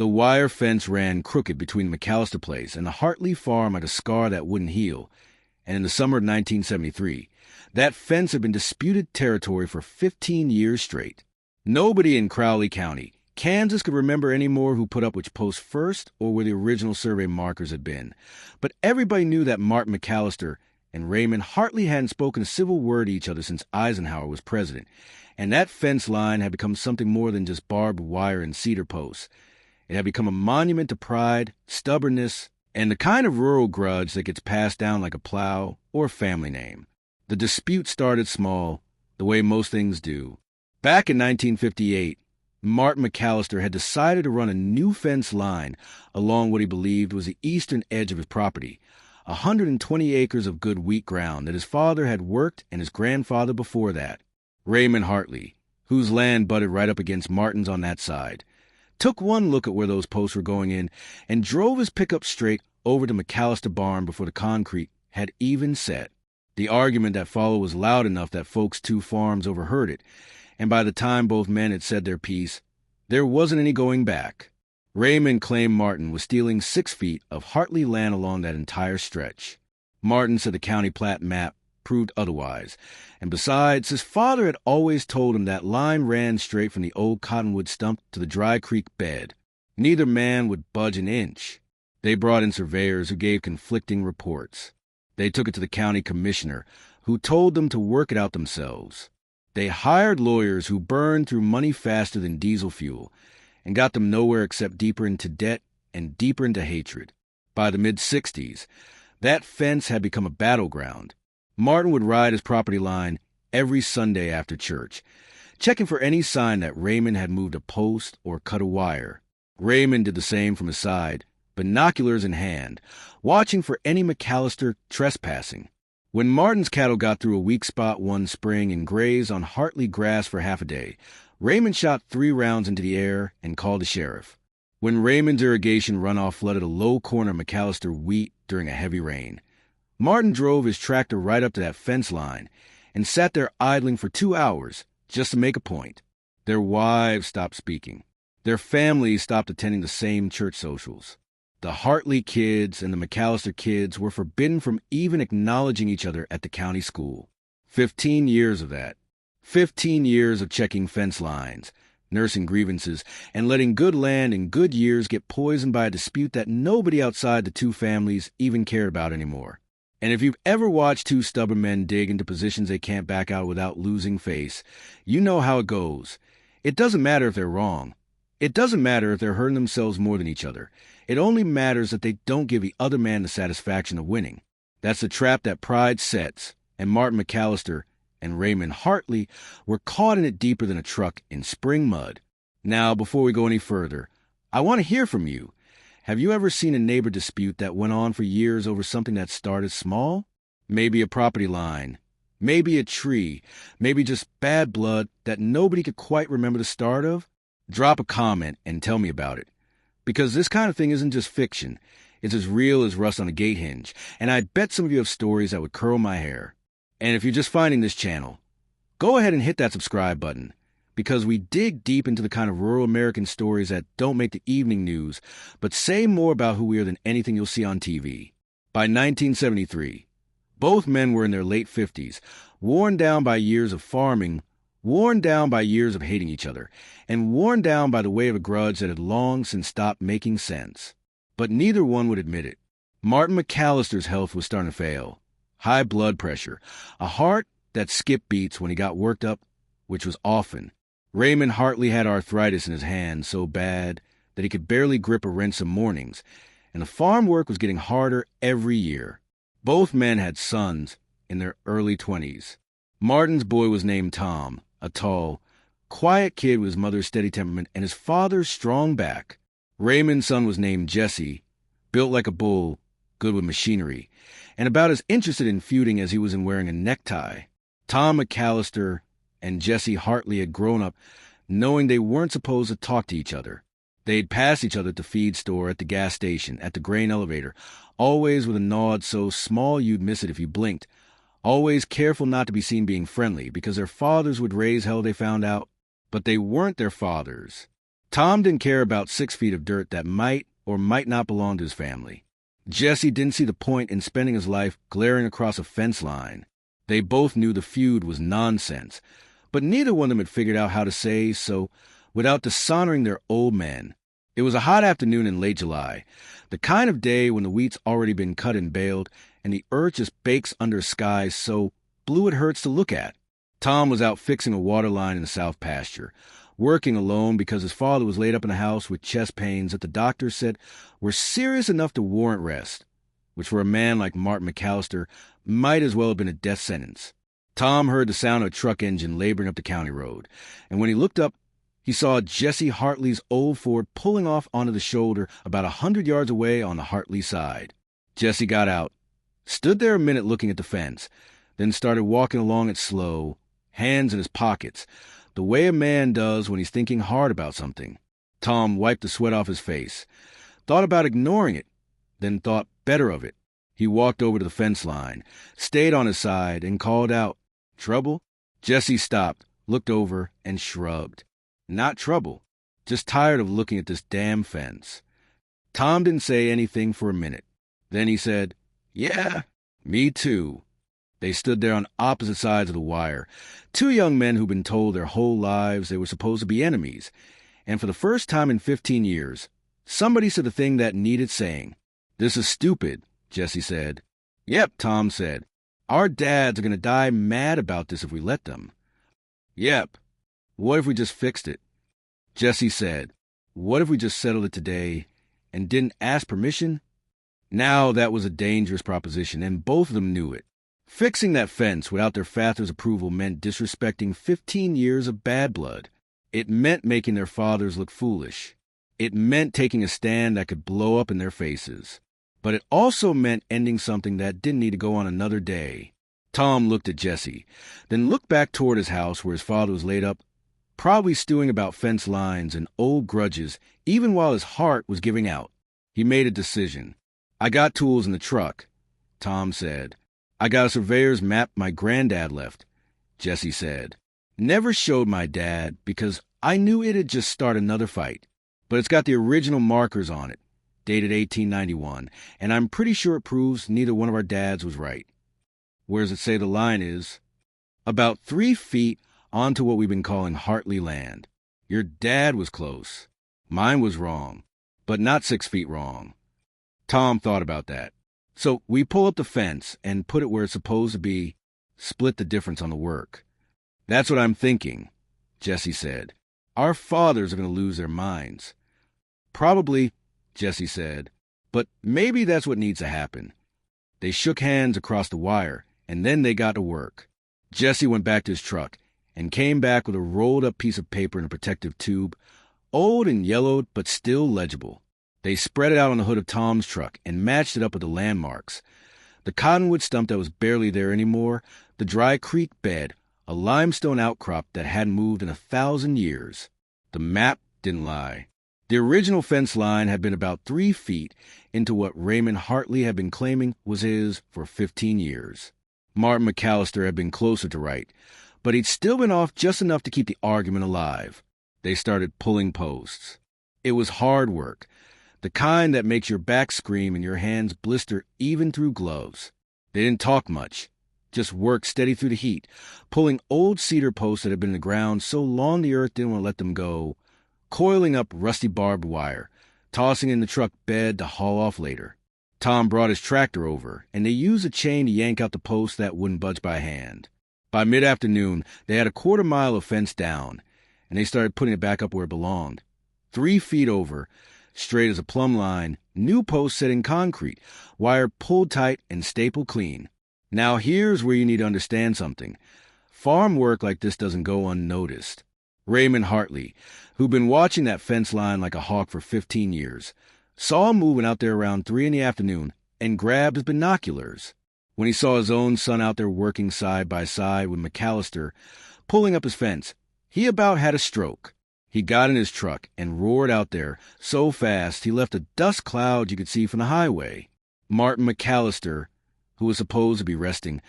The wire fence ran crooked between the McAllister place and the Hartley farm like a scar that wouldn't heal, and in the summer of 1973, that fence had been disputed territory for 15 years straight. Nobody in Crowley County, Kansas, could remember any more who put up which post first or where the original survey markers had been, but everybody knew that Martin McAllister and Raymond Hartley hadn't spoken a civil word to each other since Eisenhower was president, and that fence line had become something more than just barbed wire and cedar posts. It had become a monument to pride, stubbornness, and the kind of rural grudge that gets passed down like a plow or a family name. The dispute started small, the way most things do. Back in 1958, Martin McAllister had decided to run a new fence line along what he believed was the eastern edge of his property, 120 acres of good wheat ground that his father had worked and his grandfather before that. Raymond Hartley, whose land butted right up against Martin's on that side, took one look at where those posts were going in and drove his pickup straight over to McAllister Barn before the concrete had even set. The argument that followed was loud enough that folks 2 farms overheard it, and by the time both men had said their piece, there wasn't any going back. Raymond claimed Martin was stealing 6 feet of Hartley land along that entire stretch. Martin said the county plat map proved otherwise, and besides, his father had always told him that line ran straight from the old cottonwood stump to the dry creek bed. Neither man would budge an inch. They brought in surveyors who gave conflicting reports. They took it to the county commissioner, who told them to work it out themselves. They hired lawyers who burned through money faster than diesel fuel and got them nowhere except deeper into debt and deeper into hatred. By the mid-60s, that fence had become a battleground. Martin would ride his property line every Sunday after church, checking for any sign that Raymond had moved a post or cut a wire. Raymond did the same from his side, binoculars in hand, watching for any McAllister trespassing. When Martin's cattle got through a weak spot one spring and grazed on Hartley grass for half a day, Raymond shot 3 rounds into the air and called the sheriff. When Raymond's irrigation runoff flooded a low corner of McAllister wheat during a heavy rain, Martin drove his tractor right up to that fence line and sat there idling for 2 hours just to make a point. Their wives stopped speaking. Their families stopped attending the same church socials. The Hartley kids and the McAllister kids were forbidden from even acknowledging each other at the county school. 15 years of that. 15 years of checking fence lines, nursing grievances, and letting good land and good years get poisoned by a dispute that nobody outside the 2 families even cared about anymore. And if you've ever watched 2 stubborn men dig into positions they can't back out without losing face, you know how it goes. It doesn't matter if they're wrong. It doesn't matter if they're hurting themselves more than each other. It only matters that they don't give the other man the satisfaction of winning. That's the trap that pride sets, and Martin McAllister and Raymond Hartley were caught in it deeper than a truck in spring mud. Now, before we go any further, I want to hear from you. Have you ever seen a neighbor dispute that went on for years over something that started small? Maybe a property line, maybe a tree, maybe just bad blood that nobody could quite remember the start of? Drop a comment and tell me about it. Because this kind of thing isn't just fiction. It's as real as rust on a gate hinge, and I bet some of you have stories that would curl my hair. And if you're just finding this channel, go ahead and hit that subscribe button, because we dig deep into the kind of rural American stories that don't make the evening news, but say more about who we are than anything you'll see on TV. By 1973, both men were in their late 50s, worn down by years of farming, worn down by years of hating each other, and worn down by the weight of a grudge that had long since stopped making sense. But neither one would admit it. Martin McAllister's health was starting to fail. High blood pressure, a heart that skipped beats when he got worked up, which was often. Raymond Hartley had arthritis in his hands so bad that he could barely grip a wrench some mornings, and the farm work was getting harder every year. Both men had sons in their early 20s. Martin's boy was named Tom, a tall, quiet kid with his mother's steady temperament and his father's strong back. Raymond's son was named Jesse, built like a bull, good with machinery, and about as interested in feuding as he was in wearing a necktie. Tom McAllister and Jesse Hartley had grown up knowing they weren't supposed to talk to each other. They'd pass each other at the feed store, at the gas station, at the grain elevator, always with a nod so small you'd miss it if you blinked, always careful not to be seen being friendly because their fathers would raise hell they found out, but they weren't their fathers. Tom didn't care about 6 feet of dirt that might or might not belong to his family. Jesse didn't see the point in spending his life glaring across a fence line. They both knew the feud was nonsense, but neither one of them had figured out how to say so without dishonoring their old man. It was a hot afternoon in late July, the kind of day when the wheat's already been cut and baled, and the earth just bakes under a sky so blue it hurts to look at. Tom was out fixing a water line in the south pasture, working alone because his father was laid up in the house with chest pains that the doctor said were serious enough to warrant rest, which for a man like Martin McAllister might as well have been a death sentence. Tom heard the sound of a truck engine laboring up the county road, and when he looked up, he saw Jesse Hartley's old Ford pulling off onto the shoulder about 100 yards away on the Hartley side. Jesse got out, stood there a minute looking at the fence, then started walking along it slow, hands in his pockets, the way a man does when he's thinking hard about something. Tom wiped the sweat off his face, thought about ignoring it, then thought better of it. He walked over to the fence line, stayed on his side, and called out, "Trouble?" Jesse stopped, looked over, and shrugged. Not trouble, just tired of looking at this damn fence. Tom didn't say anything for a minute. Then he said, "Yeah, me too." They stood there on opposite sides of the wire, two young men who'd been told their whole lives they were supposed to be enemies, and for the first time in 15 years, somebody said the thing that needed saying. "This is stupid," Jesse said. "Yep," Tom said. "Our dads are going to die mad about this if we let them." "Yep. What if we just fixed it?" Jesse said. "What if we just settled it today and didn't ask permission?" Now that was a dangerous proposition, and both of them knew it. Fixing that fence without their father's approval meant disrespecting 15 years of bad blood. It meant making their fathers look foolish. It meant taking a stand that could blow up in their faces. But it also meant ending something that didn't need to go on another day. Tom looked at Jesse, then looked back toward his house where his father was laid up, probably stewing about fence lines and old grudges, even while his heart was giving out. He made a decision. "I got tools in the truck," Tom said. "I got a surveyor's map my granddad left," Jesse said. "Never showed my dad because I knew it'd just start another fight. But it's got the original markers on it, dated 1891, and I'm pretty sure it proves neither one of our dads was right." "Where does it say the line is?" "About 3 feet onto what we've been calling Hartley land. Your dad was close. Mine was wrong, but not 6 feet wrong." Tom thought about that. "So we pull up the fence and put it where it's supposed to be, split the difference on the work." "That's what I'm thinking," Jesse said. "Our fathers are going to lose their minds." "Probably," Jesse said, "but maybe that's what needs to happen." They shook hands across the wire, and then they got to work. Jesse went back to his truck and came back with a rolled-up piece of paper in a protective tube, old and yellowed but still legible. They spread it out on the hood of Tom's truck and matched it up with the landmarks. The cottonwood stump that was barely there anymore, the dry creek bed, a limestone outcrop that hadn't moved in 1,000 years. The map didn't lie. The original fence line had been about 3 feet into what Raymond Hartley had been claiming was his for 15 years. Martin McAllister had been closer to right, but he'd still been off just enough to keep the argument alive. They started pulling posts. It was hard work, the kind that makes your back scream and your hands blister even through gloves. They didn't talk much, just worked steady through the heat, pulling old cedar posts that had been in the ground so long the earth didn't want to let them go, coiling up rusty barbed wire, tossing in the truck bed to haul off later. Tom brought his tractor over, and they used a chain to yank out the posts that wouldn't budge by hand. By mid-afternoon, they had a quarter mile of fence down, and they started putting it back up where it belonged. 3 feet over, straight as a plumb line, new posts set in concrete, wire pulled tight and stapled clean. Now here's where you need to understand something. Farm work like this doesn't go unnoticed. Raymond Hartley, who'd been watching that fence line like a hawk for 15 years, saw him moving out there around 3 in the afternoon and grabbed his binoculars. When he saw his own son out there working side by side with McAllister, pulling up his fence, he about had a stroke. He got in his truck and roared out there so fast he left a dust cloud you could see from the highway. Martin McAllister, who was supposed to be resting,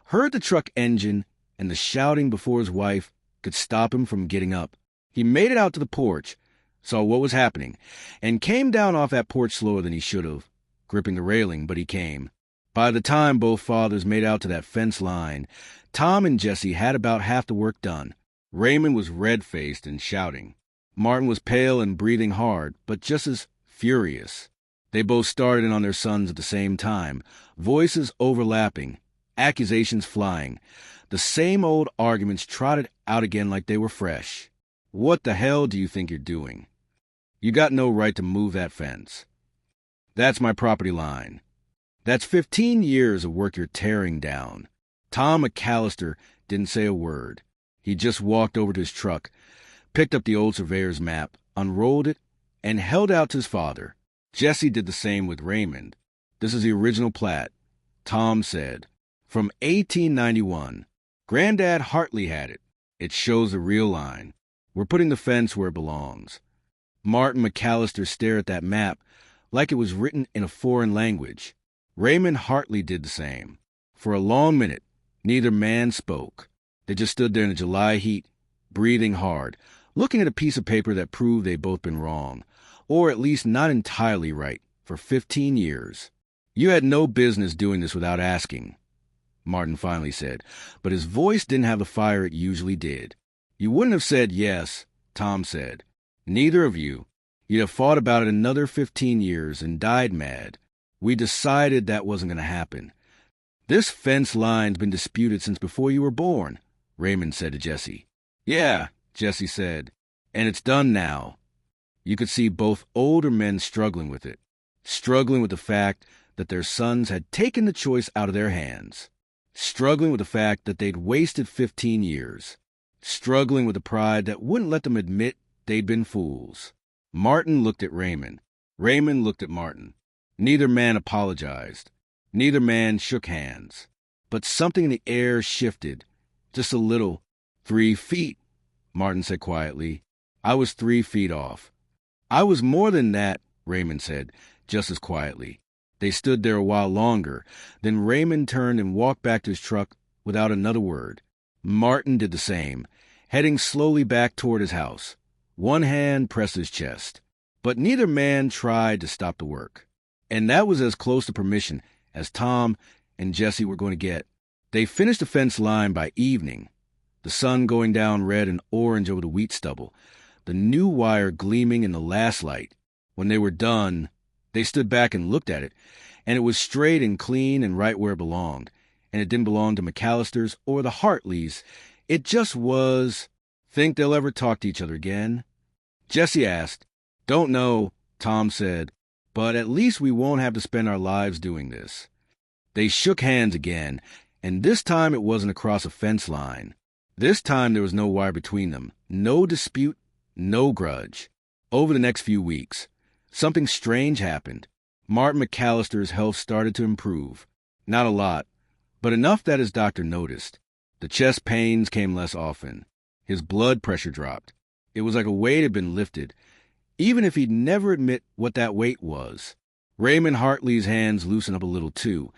heard the truck engine and the shouting before his wife could stop him from getting up. He made it out to the porch, saw what was happening, and came down off that porch slower than he should have, gripping the railing, but he came. By the time both fathers made out to that fence line, Tom and Jesse had about half the work done. Raymond was red-faced and shouting. Martin was pale and breathing hard, but just as furious. They both started in on their sons at the same time, voices overlapping, accusations flying, the same old arguments trotted out again like they were fresh. What the hell do you think you're doing? You got no right to move that fence. That's my property line. That's 15 years of work you're tearing down. Tom McAllister didn't say a word. He just walked over to his truck, picked up the old surveyor's map, unrolled it, and held out to his father. Jesse did the same with Raymond. This is the original plat. Tom said, from 1891. Granddad Hartley had it. It shows the real line. We're putting the fence where it belongs. Martin McAllister stared at that map like it was written in a foreign language. Raymond Hartley did the same. For a long minute, neither man spoke. They just stood there in the July heat, breathing hard, looking at a piece of paper that proved they'd both been wrong, or at least not entirely right, for 15 years. You had no business doing this without asking, Martin finally said, but his voice didn't have the fire it usually did. You wouldn't have said yes, Tom said. Neither of you. You'd have fought about it another 15 years and died mad. We decided that wasn't going to happen. This fence line's been disputed since before you were born, Raymond said to Jesse. Yeah, Jesse said, and it's done now. You could see both older men struggling with it, struggling with the fact that their sons had taken the choice out of their hands, struggling with the fact that they'd wasted 15 years, struggling with the pride that wouldn't let them admit they'd been fools. Martin looked at Raymond. Raymond looked at Martin. Neither man apologized. Neither man shook hands. But something in the air shifted, just a little. 3 feet, Martin said quietly. I was 3 feet off. I was more than that, Raymond said, just as quietly. They stood there a while longer. Then Raymond turned and walked back to his truck without another word. Martin did the same, heading slowly back toward his house. One hand pressed his chest. But neither man tried to stop the work. And that was as close to permission as Tom and Jesse were going to get. They finished the fence line by evening, the sun going down red and orange over the wheat stubble, the new wire gleaming in the last light. When they were done, they stood back and looked at it, and it was straight and clean and right where it belonged, and it didn't belong to McAllisters or the Hartleys. It just was. Think they'll ever talk to each other again? Jesse asked. Don't know, Tom said, but at least we won't have to spend our lives doing this. They shook hands again, and this time it wasn't across a fence line. This time there was no wire between them, no dispute, no grudge. Over the next few weeks, something strange happened. Martin McAllister's health started to improve. Not a lot, but enough that his doctor noticed. The chest pains came less often. His blood pressure dropped. It was like a weight had been lifted, even if he'd never admit what that weight was. Raymond Hartley's hands loosened up a little too,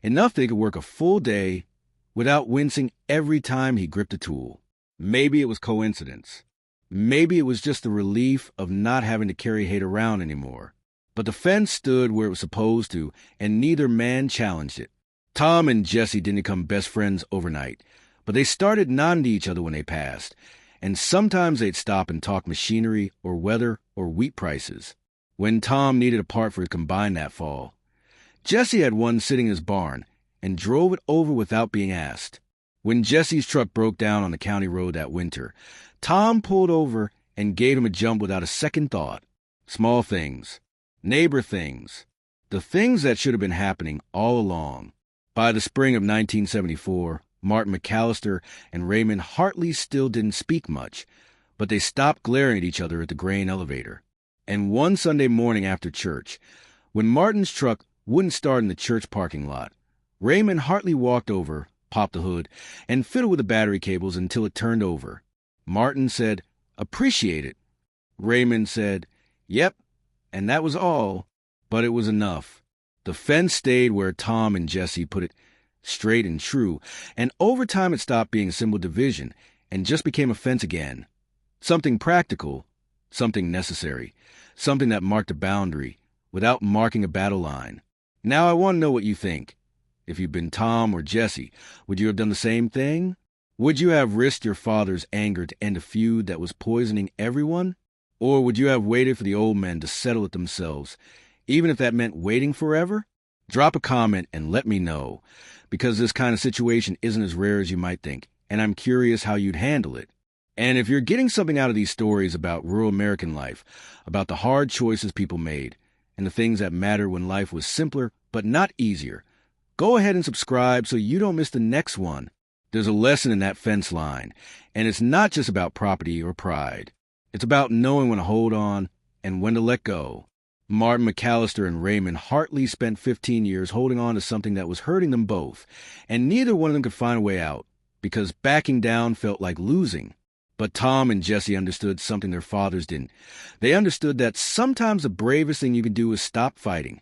enough that he could work a full day without wincing every time he gripped a tool. Maybe it was coincidence. Maybe it was just the relief of not having to carry hate around anymore. But the fence stood where it was supposed to, and neither man challenged it. Tom and Jesse didn't become best friends overnight, but they started nodding to each other when they passed, and sometimes they'd stop and talk machinery or weather or wheat prices. When Tom needed a part for his combine that fall, Jesse had one sitting in his barn and drove it over without being asked. When Jesse's truck broke down on the county road that winter, Tom pulled over and gave him a jump without a second thought. Small things, neighbor things, the things that should have been happening all along. By the spring of 1974, Martin McAllister and Raymond Hartley still didn't speak much, but they stopped glaring at each other at the grain elevator. And one Sunday morning after church, when Martin's truck wouldn't start in the church parking lot, Raymond Hartley walked over, popped the hood, and fiddled with the battery cables until it turned over. Martin said, "Appreciate it." Raymond said, "Yep," and that was all, but it was enough. The fence stayed where Tom and Jesse put it, straight and true, and over time it stopped being a symbol of division and just became a fence again. Something practical, something necessary, something that marked a boundary without marking a battle line. Now I want to know what you think. If you'd been Tom or Jesse, would you have done the same thing? Would you have risked your father's anger to end a feud that was poisoning everyone? Or would you have waited for the old men to settle it themselves, even if that meant waiting forever? Drop a comment and let me know, because this kind of situation isn't as rare as you might think, and I'm curious how you'd handle it. And if you're getting something out of these stories about rural American life, about the hard choices people made, and the things that matter when life was simpler but not easier, go ahead and subscribe so you don't miss the next one. There's a lesson in that fence line, and it's not just about property or pride. It's about knowing when to hold on and when to let go. Martin McAllister and Raymond Hartley spent 15 years holding on to something that was hurting them both, and neither one of them could find a way out, because backing down felt like losing. But Tom and Jesse understood something their fathers didn't. They understood that sometimes the bravest thing you can do is stop fighting,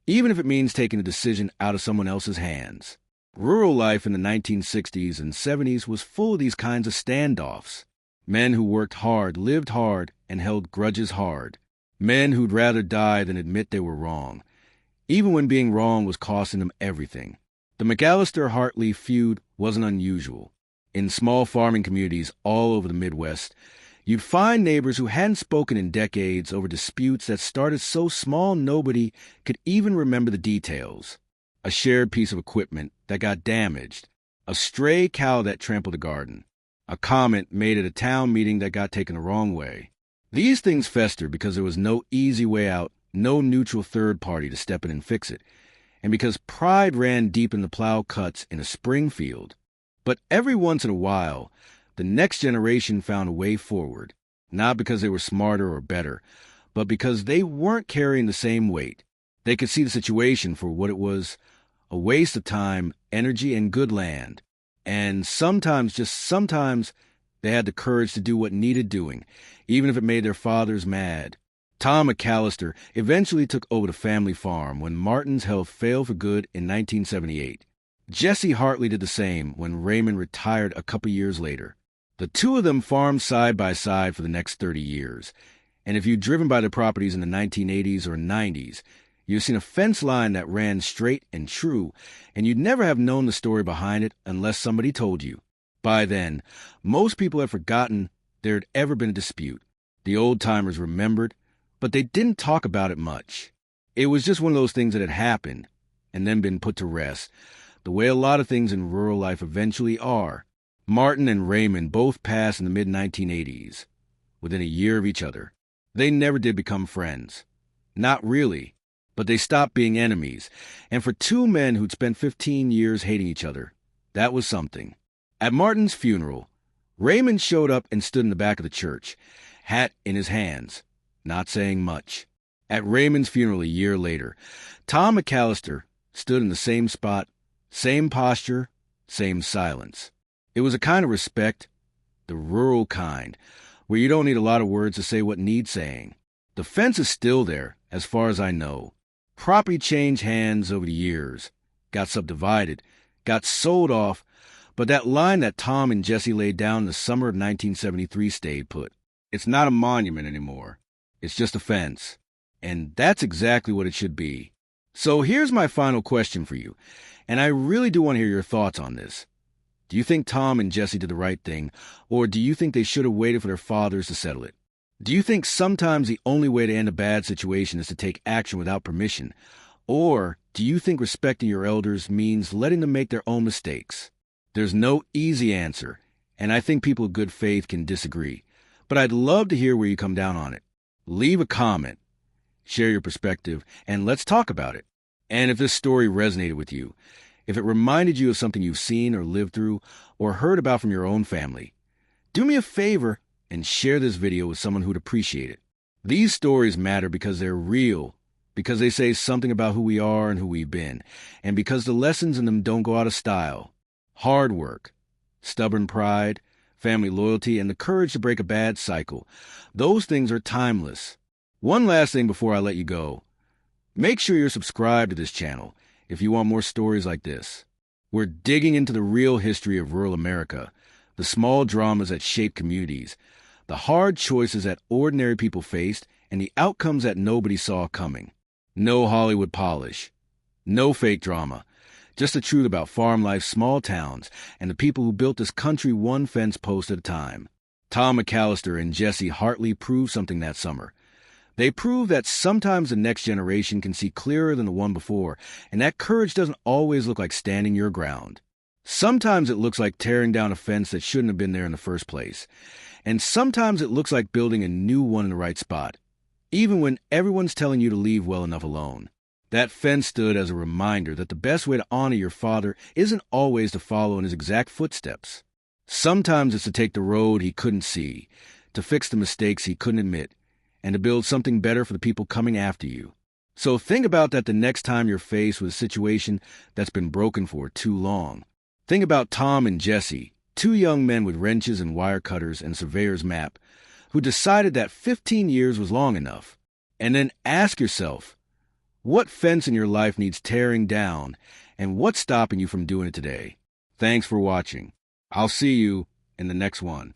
even if it means taking a decision out of someone else's hands. Rural life in the 1960s and 70s was full of these kinds of standoffs. Men who worked hard, lived hard, and held grudges hard. Men who'd rather die than admit they were wrong, even when being wrong was costing them everything. The McAllister-Hartley feud wasn't unusual. In small farming communities all over the Midwest, you'd find neighbors who hadn't spoken in decades over disputes that started so small nobody could even remember the details. A shared piece of equipment that got damaged, a stray cow that trampled a garden, a comment made at a town meeting that got taken the wrong way. These things festered because there was no easy way out, no neutral third party to step in and fix it, and because pride ran deep in the plow cuts in a spring field. But every once in a while, the next generation found a way forward, not because they were smarter or better, but because they weren't carrying the same weight. They could see the situation for what it was, a waste of time, energy, and good land. And sometimes, just sometimes, they had the courage to do what needed doing, even if it made their fathers mad. Tom McAllister eventually took over the family farm when Martin's health failed for good in 1978. Jesse Hartley did the same when Raymond retired a couple years later. The two of them farmed side by side for the next 30 years. And if you'd driven by the properties in the 1980s or 90s, you've seen a fence line that ran straight and true, and you'd never have known the story behind it unless somebody told you. By then, most people had forgotten there had ever been a dispute. The old-timers remembered, but they didn't talk about it much. It was just one of those things that had happened and then been put to rest, the way a lot of things in rural life eventually are. Martin and Raymond both passed in the mid-1980s, within a year of each other. They never did become friends. Not really, but they stopped being enemies, and for two men who'd spent 15 years hating each other, that was something. At Martin's funeral, Raymond showed up and stood in the back of the church, hat in his hands, not saying much. At Raymond's funeral a year later, Tom McAllister stood in the same spot, same posture, same silence. It was a kind of respect, the rural kind, where you don't need a lot of words to say what needs saying. The fence is still there, as far as I know. Property changed hands over the years, got subdivided, got sold off, but that line that Tom and Jesse laid down in the summer of 1973 stayed put. It's not a monument anymore. It's just a fence. And that's exactly what it should be. So here's my final question for you, and I really do want to hear your thoughts on this. Do you think Tom and Jesse did the right thing, or do you think they should have waited for their fathers to settle it? Do you think sometimes the only way to end a bad situation is to take action without permission, or do you think respecting your elders means letting them make their own mistakes? There's no easy answer, and I think people of good faith can disagree, but I'd love to hear where you come down on it. Leave a comment, share your perspective, and let's talk about it. And if this story resonated with you, if it reminded you of something you've seen or lived through or heard about from your own family, do me a favor and share this video with someone who'd appreciate it. These stories matter because they're real, because they say something about who we are and who we've been, and because the lessons in them don't go out of style. Hard work, stubborn pride, family loyalty, and the courage to break a bad cycle. Those things are timeless. One last thing before I let you go. Make sure you're subscribed to this channel if you want more stories like this. We're digging into the real history of rural America, the small dramas that shape communities, the hard choices that ordinary people faced, and the outcomes that nobody saw coming. No Hollywood polish. No fake drama. Just the truth about farm life, small towns, and the people who built this country one fence post at a time. Tom McAllister and Jesse Hartley proved something that summer. They proved that sometimes the next generation can see clearer than the one before, and that courage doesn't always look like standing your ground. Sometimes it looks like tearing down a fence that shouldn't have been there in the first place. And sometimes it looks like building a new one in the right spot, even when everyone's telling you to leave well enough alone. That fence stood as a reminder that the best way to honor your father isn't always to follow in his exact footsteps. Sometimes it's to take the road he couldn't see, to fix the mistakes he couldn't admit, and to build something better for the people coming after you. So think about that the next time you're faced with a situation that's been broken for too long. Think about Tom and Jesse, two young men with wrenches and wire cutters and surveyor's map, who decided that 15 years was long enough. And then ask yourself, what fence in your life needs tearing down, and what's stopping you from doing it today? Thanks for watching. I'll see you in the next one.